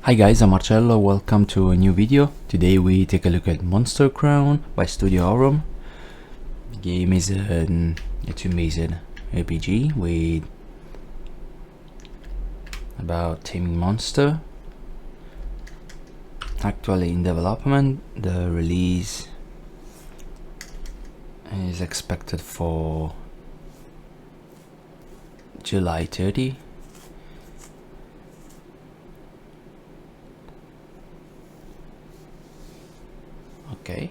Hi guys, I'm Marcello, welcome to a new video. Today we take a look at Monster Crown by Studio Aurum. The game is an amazing RPG with about taming monster. Actually in development, the release is expected for July 30. Okay.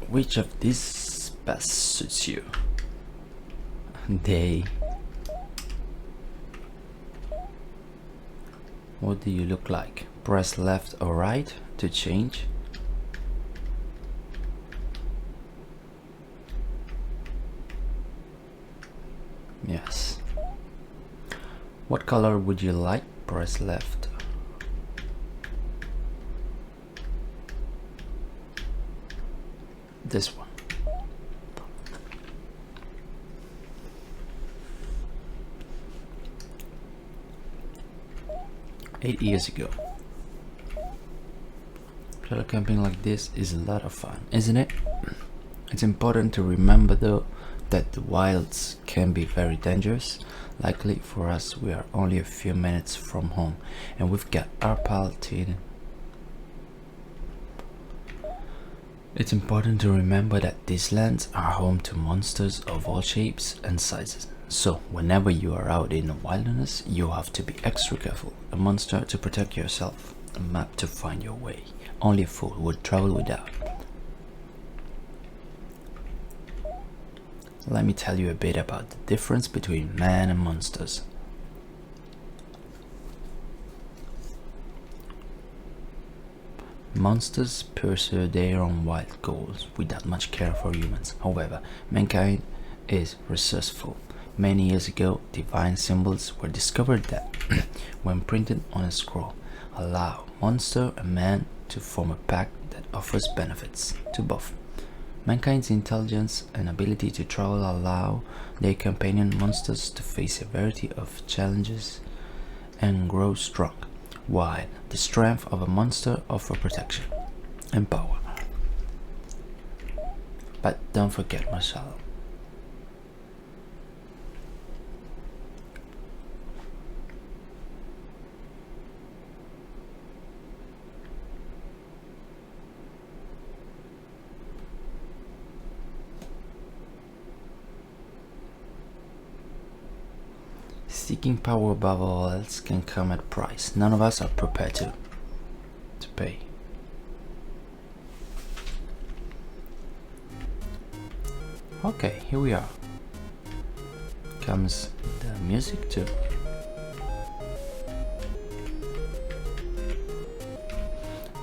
Which of these best suits you? They. What do you look like? Press left or right to change. Yes. What color would you like? Press left. This one. Eight years ago. Trail camping like this is a lot of fun, isn't it? It's important to remember though that the wilds can be very dangerous. Luckily for us, we are only a few minutes from home and we've got our pal Tame. It's important to remember that these lands are home to monsters of all shapes and sizes. So whenever you are out in the wilderness, you have to be extra careful. A monster to protect yourself, a map to find your way. Only a fool would travel without. Let me tell you a bit about the difference between man and monsters. Monsters pursue their own wild goals without much care for humans. However, mankind is resourceful. Many years ago, divine symbols were discovered that, when printed on a scroll, allow monster and man to form a pact that offers benefits to both. Mankind's intelligence and ability to travel allow their companion monsters to face a variety of challenges and grow strong, while the strength of a monster offers protection and power. But don't forget Marcello. Seeking power above all else can come at a price none of us are prepared to pay. Okay, here we are. Comes the music too.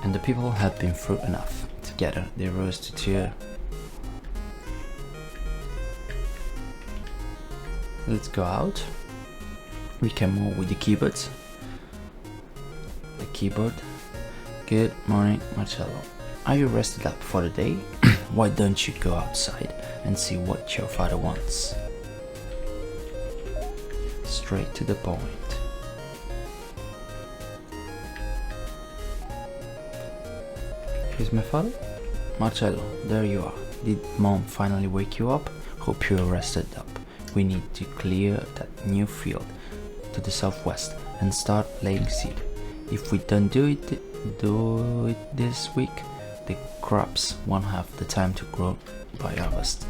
And the people have been through enough. Together they rose to cheer. Let's go out. We can move with the keyboards. The keyboard. Good morning, Marcello. Are you rested up for the day? Why don't you go outside and see what your father wants? Straight to the point. Here's my father. Marcello, there you are. Did mom finally wake you up? Hope you're rested up. We need to clear that new field to the southwest and start laying seed. If we don't do it this week, the crops won't have the time to grow by harvest.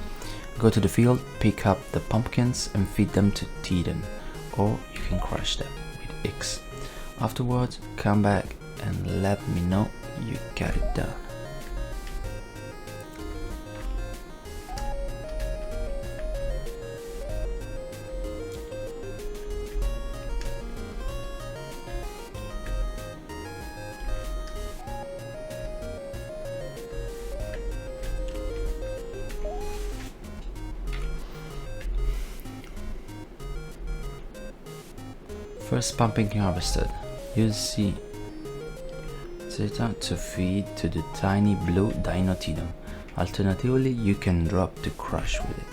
Go to the field, pick up the pumpkins and feed them to Teeden, or you can crush them with X. Afterwards, come back and let me know you got it done. First pumping harvested. Use C Zeta to feed to the tiny blue Dinotidum. Alternatively, you can drop the crush with it.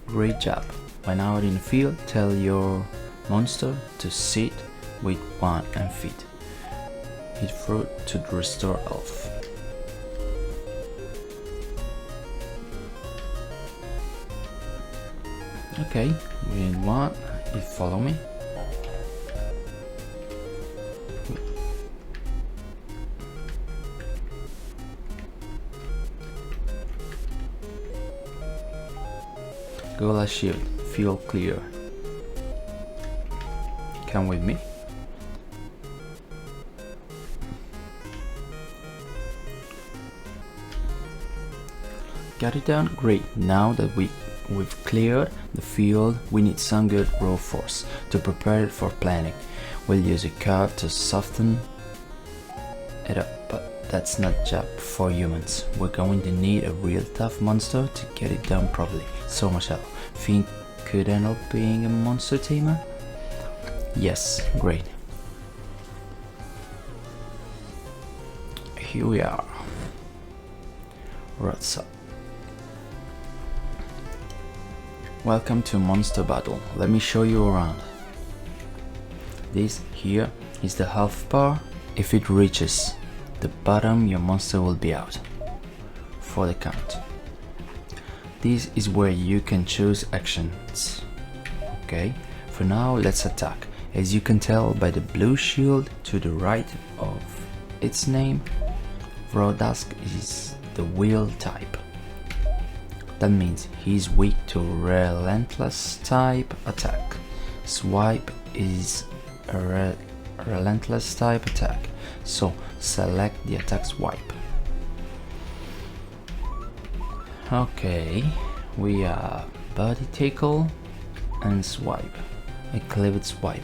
Great job. When out in the field, tell your monster to sit with one and feed. Eat fruit to restore health. Okay, we need one. You follow me. Gola shield, feel clear. Come with me. Got it done? Great. Now that we've cleared the field, we need some good raw force to prepare it for planting. We'll use a curve to soften it up, but that's not job for humans. We're going to need a real tough monster to get it done properly. So Marcel, think could end up being a monster tamer? Yes, great. Here we are. What's up? Welcome to Monster Battle. Let me show you around. This here is the health bar. If it reaches the bottom, your monster will be out for the count. This is where you can choose actions. Okay, for now let's attack. As you can tell by the blue shield to the right of its name, Rodask is the wheel type. That means he's weak to relentless type attack. Swipe is a relentless type attack, so select the attack swipe. Okay, we have body tickle and swipe, a cleaved swipe.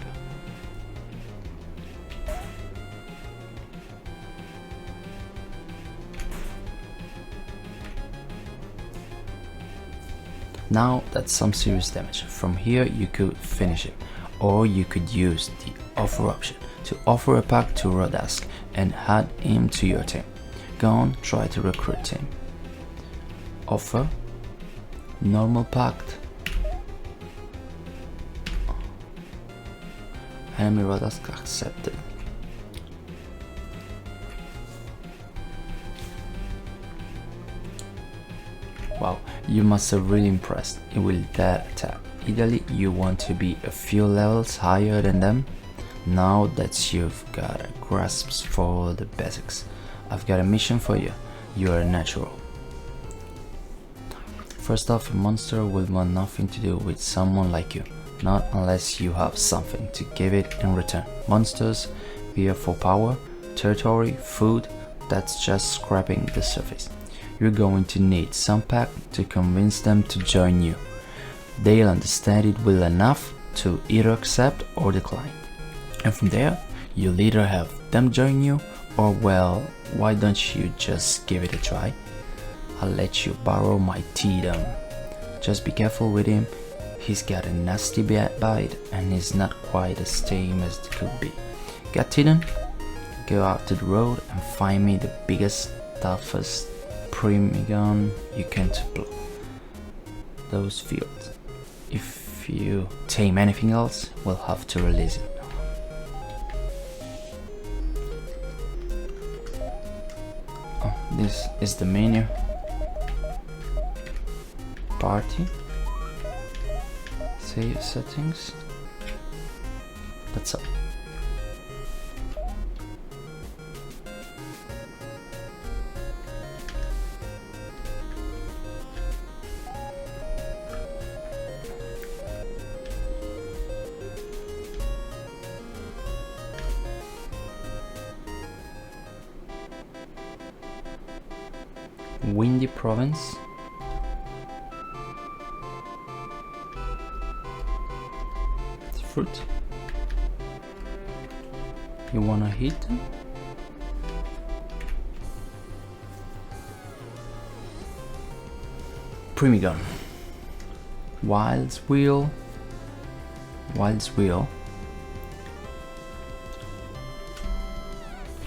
Now that's some serious damage. From here you could finish it, or you could use the offer option to offer a pact to Rodask and add him to your team. Go on, try to recruit him. Offer, normal pact, enemy Rodask accepted. Wow, you must have really impressed with that attack. Ideally, you want to be a few levels higher than them. Now that you've got a grasp for the basics, I've got a mission for you. You are a natural. First off, a monster will want nothing to do with someone like you, not unless you have something to give it in return. Monsters, here for power, territory, food, that's just scraping the surface. You're going to need some pact to convince them to join you. They'll understand it well enough to either accept or decline. And from there, you'll either have them join you, or well, why don't you just give it a try? I'll let you borrow my Tidum. Just be careful with him. He's got a nasty bite and he's not quite as tame as it could be. Got Tidum? Go out to the road and find me the biggest, toughest Primigon you can explore those fields. If you tame anything else, we'll have to release it. Oh, this is the menu. Party. Save settings. That's all. Windy Province. It's fruit. You wanna hit them? Primigon. Wild's Wheel.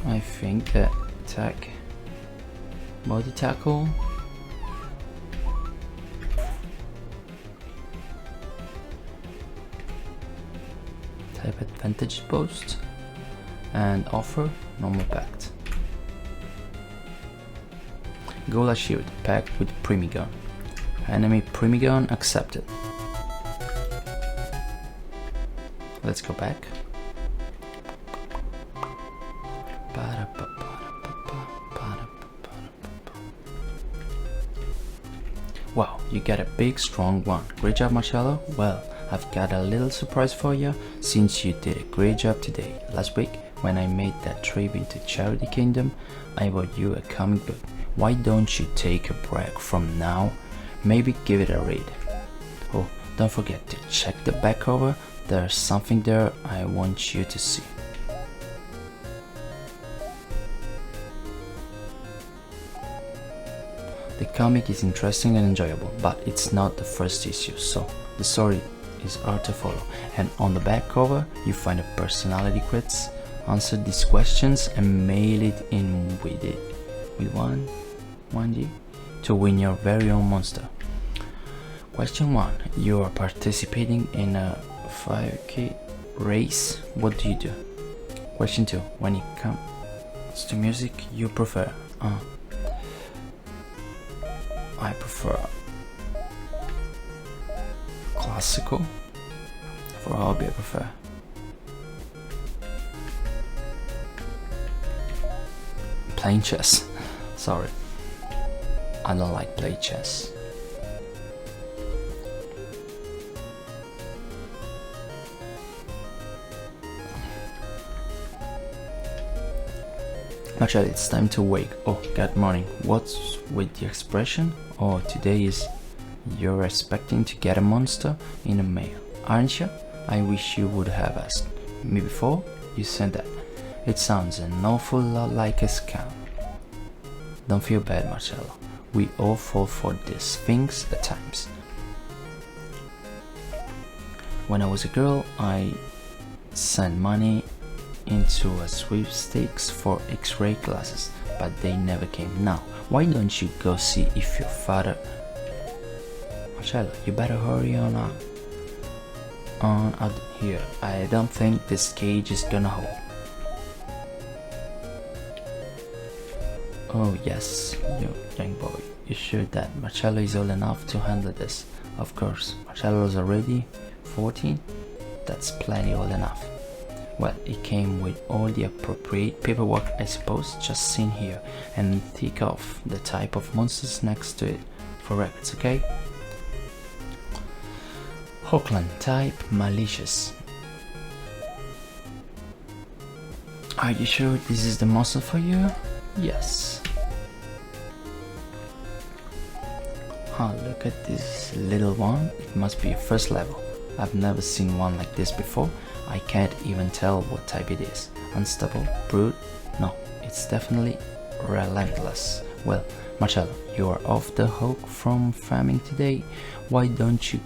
I think that attack. Body tackle. Type advantage boost. And offer normal pact. Goal achieved. Pact with Primigon. Enemy Primigon accepted. Let's go back. Wow, you got a big strong one. Great job, Marcello. Well, I've got a little surprise for you, since you did a great job today. Last week, when I made that trip into Charity Kingdom, I bought you a comic book. Why don't you take a break from now? Maybe give it a read. Oh, don't forget to check the back cover. There's something there I want you to see. The comic is interesting and enjoyable, but it's not the first issue, so the story is hard to follow. And on the back cover, you find a personality quiz. Answer these questions and mail it in with 1G to win your very own monster. Question 1. You are participating in a 5K race. What do you do? Question 2. When it comes to music you prefer? I prefer classical. For hobby I prefer playing chess. Sorry, I don't like play chess. Actually, it's time to wake. Oh, good morning. What's with the expression? Oh, today is you're expecting to get a monster in the mail, aren't you? I wish you would have asked me before you sent that. It sounds an awful lot like a scam. Don't feel bad, Marcello. We all fall for these things at times. When I was a girl, I sent money into a sweepstakes for X-ray glasses, but they never came. Now, why don't you go see if your father... Marcello, you better hurry on out here. I don't think this cage is gonna hold. Oh yes, you young boy, you sure that Marcello is old enough to handle this? Of course, Marcello's already 14. That's plenty old enough. Well, it came with all the appropriate paperwork, I suppose, just seen here, and tick off the type of monsters next to it for records, okay? Hookland type, malicious. Are you sure this is the monster for you? Yes. Oh, look at this little one. It must be a first level. I've never seen one like this before. I can't even tell what type it is. Unstable, brute? No, it's definitely relentless. Well, Marcello, you are off the hook from farming today. Why don't you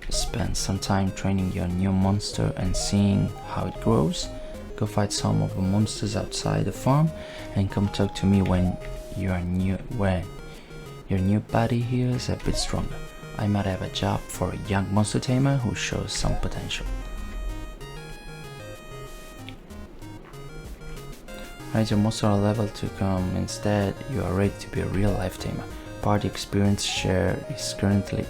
spend some time training your new monster and seeing how it grows? Go fight some of the monsters outside the farm and come talk to me when your new buddy here is a bit stronger. I might have a job for a young monster tamer who shows some potential. Raise your monster level to come. Instead, you are ready to be a real life tamer. Party experience share is currently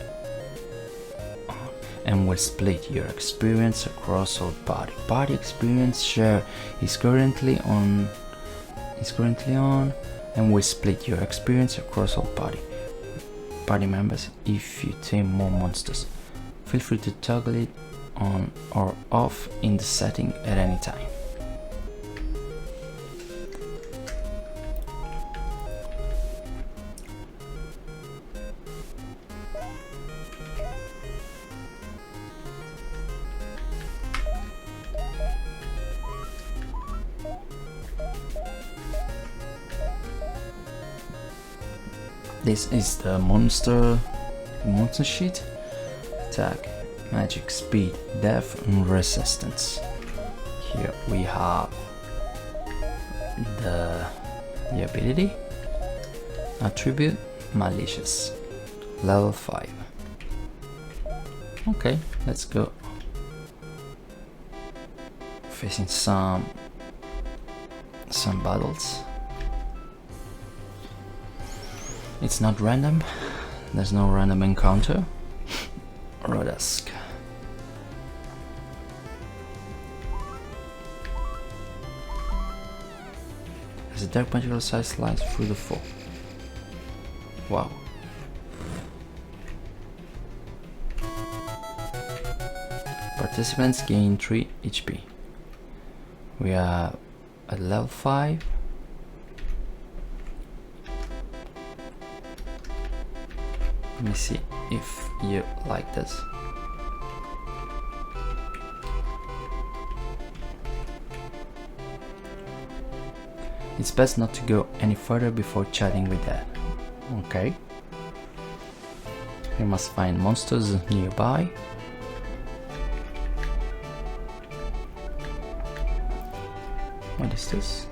on and will split your experience across all party. Party experience share is currently on and will split your experience across all party members if you tame more monsters. Feel free to toggle it on or off in the setting at any time. This is the monster monster sheet. Attack, magic, speed, death, and resistance. Here we have the ability. Attribute, malicious. Level 5. Okay, let's go. Facing some battles. It's not random. There's no random encounter. Rodesk. As a dark magical sight slides through the foe. Wow. Participants gain 3 HP. We are at level 5. Let me see if you like this. It's best not to go any further before chatting with Dad. Okay. You must find monsters nearby. What is this?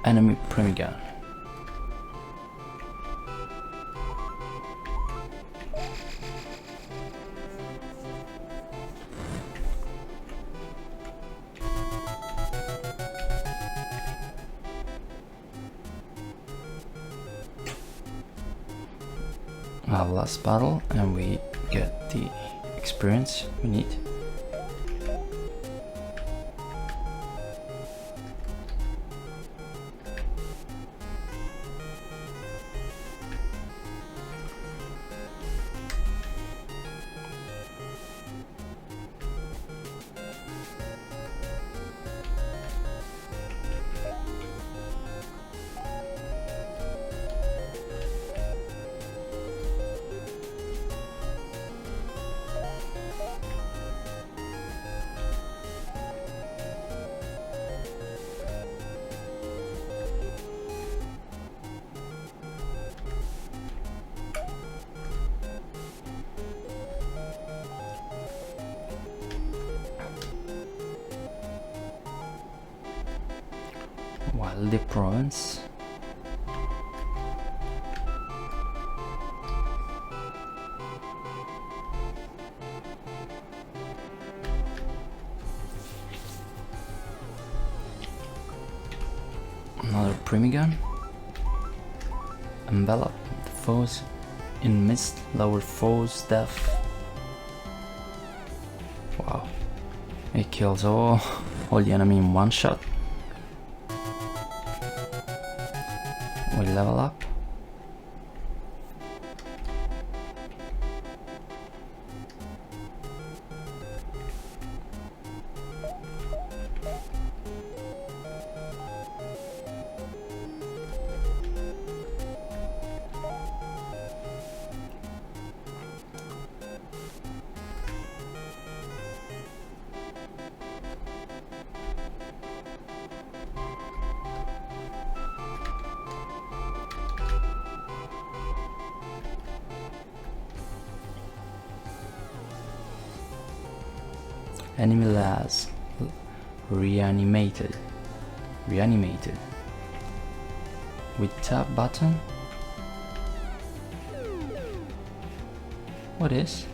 Enemy Primigan. Our last battle, and we get the experience we need. Wildy Province. Another Primigan. Envelop the foes in mist, lower foes' death. Wow. It kills all the enemy in one shot. We level up. Enemy lads reanimated. With tab button. What is?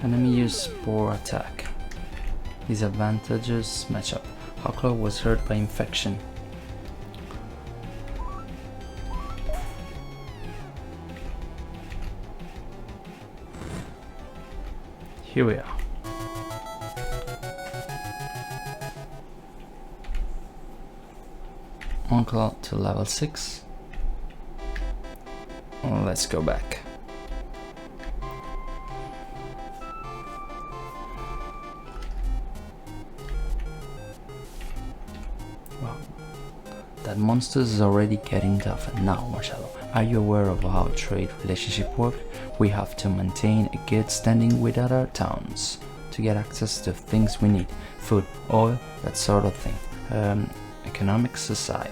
Enemy use Spore attack. Disadvantages matchup. Hawklaw was hurt by infection. Here we are. Hawklaw to level 6. Let's go back. Wow, that monster is already getting tougher. Now, Marcelo, are you aware of how trade relationship work? We have to maintain a good standing with other towns to get access to things we need, food, oil, that sort of thing. Economics aside,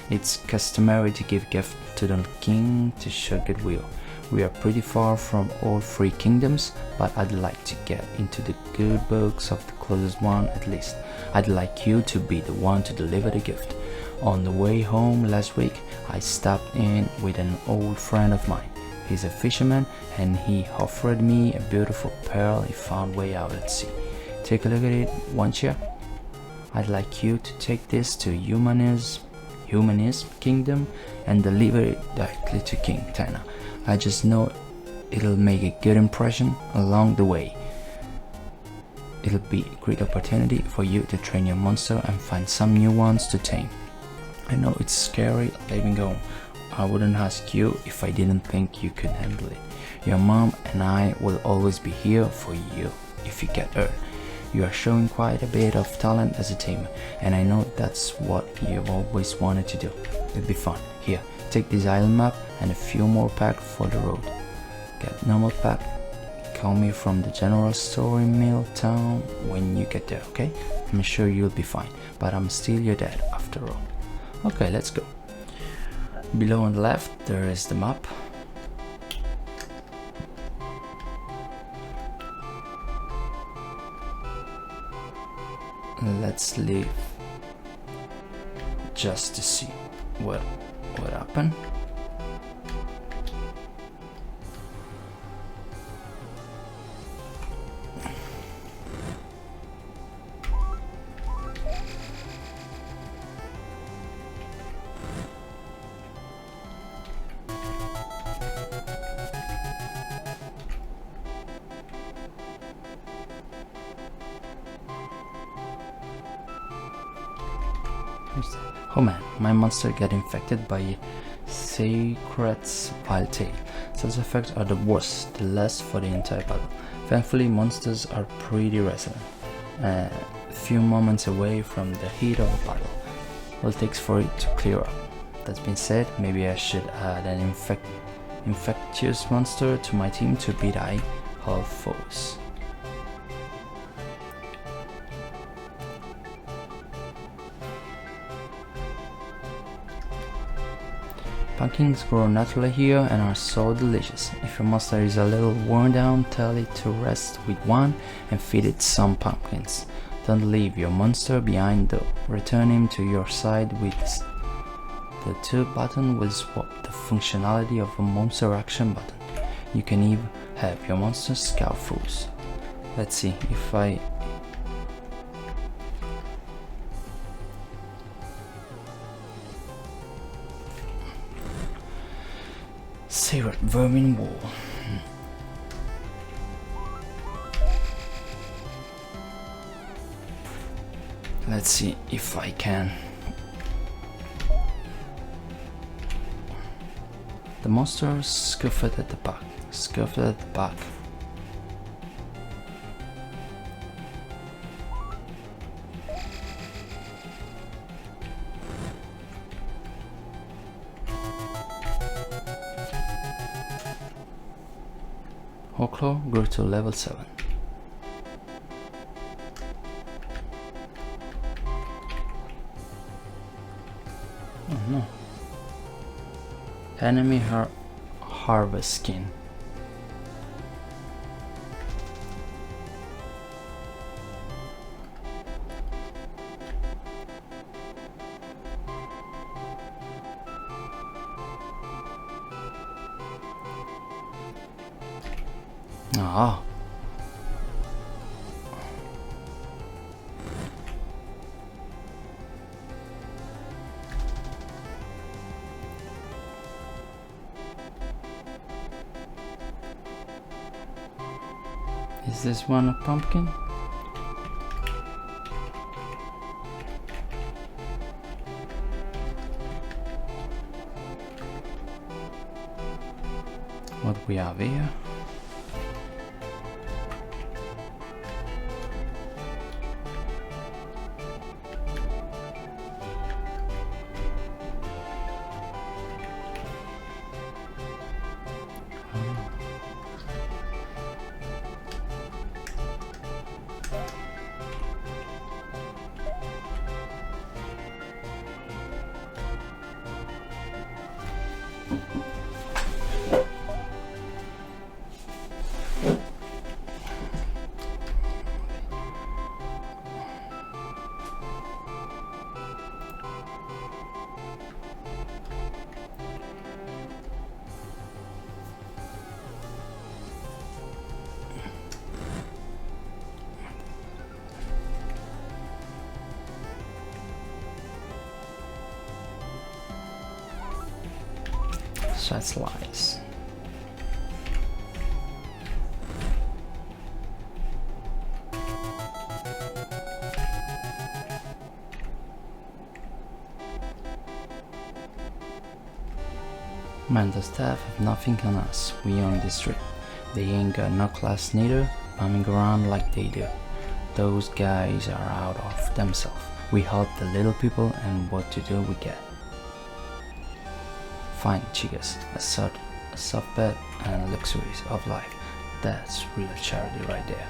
it's customary to give gifts to the king to show goodwill. We are pretty far from all three kingdoms, but I'd like to get into the good books of the closest one at least. I'd like you to be the one to deliver the gift. On the way home last week, I stopped in with an old friend of mine. He's a fisherman and he offered me a beautiful pearl he found way out at sea. Take a look at it, won't you? I'd like you to take this to Humanism Kingdom and deliver it directly to King Tana. I just know it'll make a good impression along the way. It'll be a great opportunity for you to train your monster and find some new ones to tame. I know it's scary leaving home. I wouldn't ask you if I didn't think you could handle it. Your mom and I will always be here for you if you get hurt. You are showing quite a bit of talent as a tamer, and I know that's what you've always wanted to do. It'll be fun. Here, take this island map and a few more packs for the road. Get normal pack. Call me from the general store in Milltown when you get there, okay? I'm sure you'll be fine, but I'm still your dad after all. Okay, let's go. Below on the left, there is the map. Let's leave just to see what happened. Oh man, my monster got infected by Sacred's wild tail. Such effects are the worst, the last for the entire battle. Thankfully, monsters are pretty resilient, a few moments away from the heat of a battle. All it takes for it to clear up. That being said, maybe I should add an infectious monster to my team to beat all foes. Pumpkins grow naturally here and are so delicious. If your monster is a little worn down, tell it to rest with one and feed it some pumpkins. Don't leave your monster behind though. Return him to your side with the 2 button will swap the functionality of a monster action button. You can even have your monster scout foes. Let's see if I Sacred Vermin Wall. Let's see if I can. The monster scuffed at the back. Scuffed at the back. Hawklaw grew to level 7. Oh no. Enemy harvest skin. Ah. Is this one a pumpkin? What we have here? side slice. Man, the staff have nothing on us. We own this street. They ain't got no class neither, bumming around like they do. Those guys are out of themselves. We help the little people, and what to do we get. Fine, chicas, a soft bed and luxuries of life. That's real charity right there.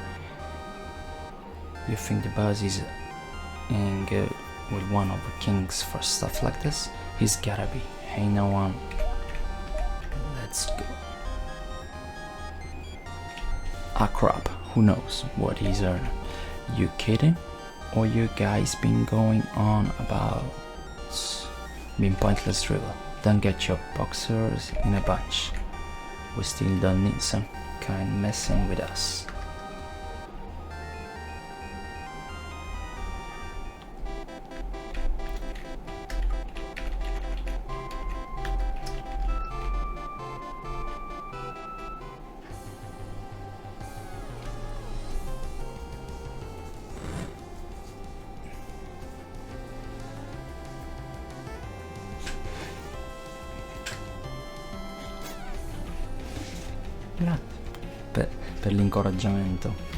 You think the boss is in good with one of the kings for stuff like this? He's gotta be. Ain't no one. Let's go. Ah crap, who knows what he's earning? You kidding? Or you guys been going on about being pointless dribble? Don't get your boxers in a bunch. We still don't need some kind messing with us. Per l'incoraggiamento.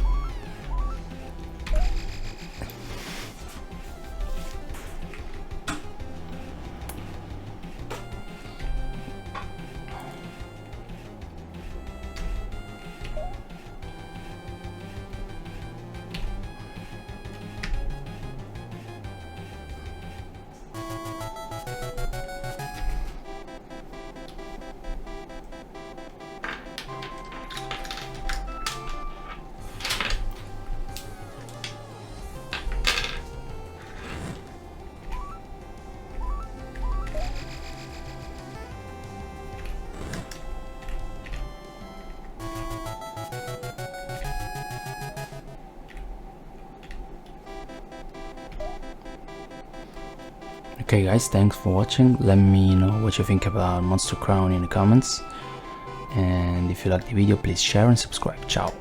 Okay guys, thanks for watching. Let me know what you think about Monster Crown in the comments, and if you like the video, please share and subscribe. Ciao.